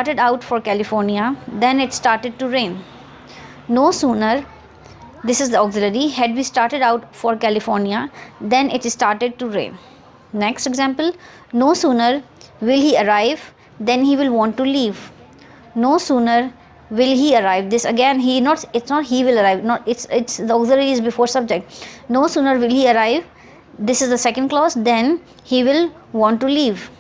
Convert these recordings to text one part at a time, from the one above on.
started out for California, then it started to rain. No sooner, this is the auxiliary, had we started out for California, then it started to rain. Next example, no sooner will he arrive, then he will want to leave. No sooner will he arrive. This again, it's not he will arrive, not it's the auxiliary is before subject. No sooner will he arrive, this is the second clause, then he will want to leave.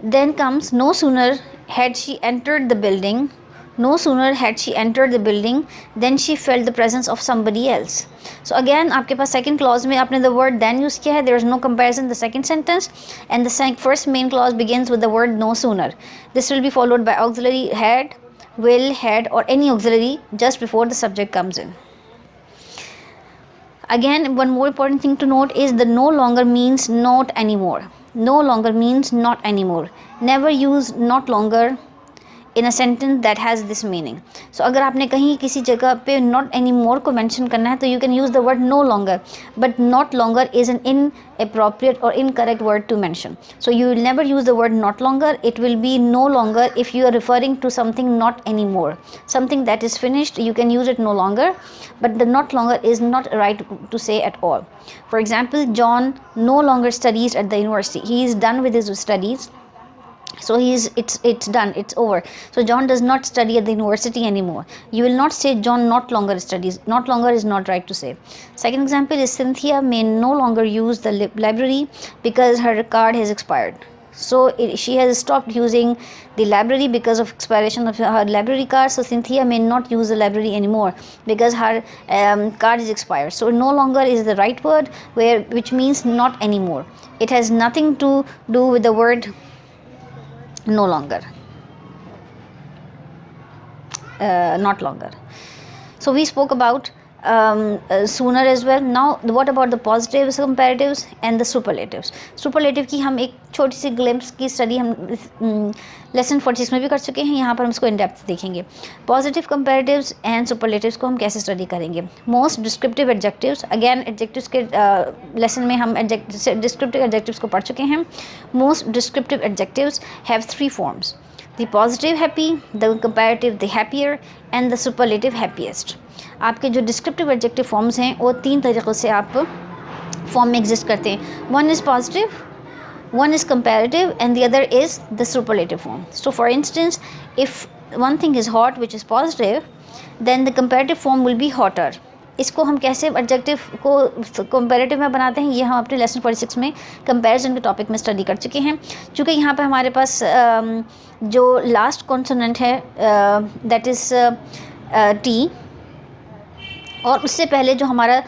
Then comes no sooner had she entered the building, no sooner had she entered the building, then she felt the presence of somebody else. So again आपके पास second clause में आपने the word then use किया है, there is no comparison in the second sentence, and the first main clause begins with the word no sooner. This will be followed by auxiliary had, will, had, or any auxiliary just before the subject comes in. Again, one more important thing to note is the no longer means not anymore. No longer means not anymore. Never use not longer in a sentence that has this meaning. So अगर आपने कहीं किसी जगह पे not anymore को mention करना है तो you can use the word no longer, but not longer is an inappropriate or incorrect word to mention. So you will never use the word not longer. It will be no longer if you are referring to something not anymore. Something that is finished, you can use it no longer, but the not longer is not right to say at all. For example, John no longer studies at the university. He is done with his studies. So it's done, it's over. So John does not study at the university anymore. You will not say John not longer studies. Not longer is not right to say. Second example is Cynthia may no longer use the library because her card has expired. So she has stopped using the library because of expiration of her library card. So Cynthia may not use the library anymore because her card is expired. So no longer is the right word, which means not anymore. It has nothing to do with the word no longer, not longer. So we spoke about sooner as well. Now what about the positives, comparatives and the superlatives? Superlative की हम एक छोटी सी glimpse की study हम lesson 46 में भी कर चुके हैं, यहाँ पर हम इसको इन डेप्थ देखेंगे. पॉजिटिव कंपैरेटिव्स एंड सुपरलेटिव्स को हम कैसे स्टडी करेंगे. Most descriptive adjectives, again adjectives के लेसन में हम डिस्क्रिप्टिव एडजेक्टिव्स को पढ़ चुके हैं. Most descriptive adjectives have 3 forms: the positive happy, the comparative the happier and the superlative happiest. आपके जो डिस्क्रिप्टिव एडजेक्टिव फॉर्म्स हैं वो 3 तरीक़ों से आप फॉर्म में एग्जिस्ट करते हैं. One is positive, one is comparative, and the other is the superlative form. So for instance, if one thing is hot, which is positive, then the comparative form will be hotter. इसको हम कैसे adjective को comparative में बनाते हैं, ये हम अपने लेसन 46 में कंपैरिजन के टॉपिक में स्टडी कर चुके हैं. चूँकि यहाँ पर हमारे पास जो लास्ट कॉन्सोनेंट है दैट इज़ टी, और उससे पहले जो हमारा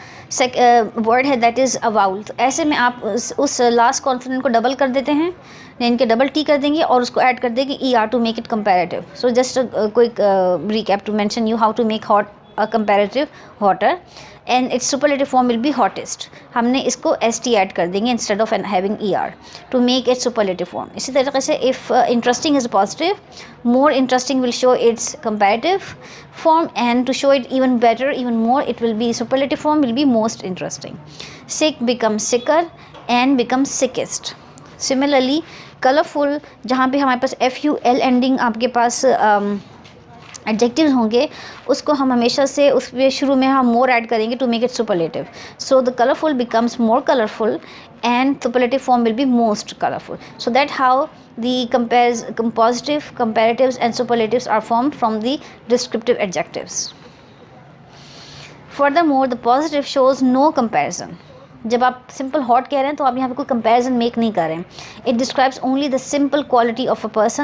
वर्ड है दैट इज़ अ वाउल. तो ऐसे में आप उस लास्ट कॉन्सोनेंट को डबल कर देते हैं, इनके डबल टी कर देंगे और उसको ऐड कर देंगे E R to make it comparative. So just quick recap to mention you how to make hot a comparative hotter, and it's superlative form will be hottest. हमने इसको एस टी ऐड कर देंगे instead of having E R to make it superlative form. इसी तरीके से if interesting is positive, more interesting will show its comparative form, and to show it even better, even more, it will be superlative form will be most interesting. Sick becomes sicker and becomes sickest. Similarly, colorful, जहाँ पे हमारे पास FUL ending आपके पास adjectives होंगे, उसको हम हमेशा से उसके शुरू में हम मोर ऐड करेंगे to make it superlative. So the colourful becomes more colourful and superlative form will be most colorful. So that how the positive, comparatives and superlatives are formed from the descriptive adjectives. Furthermore, the positive shows no comparison. जब आप simple hot कह रहे हैं तो आप यहाँ पे कोई कंपैरिजन मेक नहीं कर रहे हैं. It describes only the simple quality of a person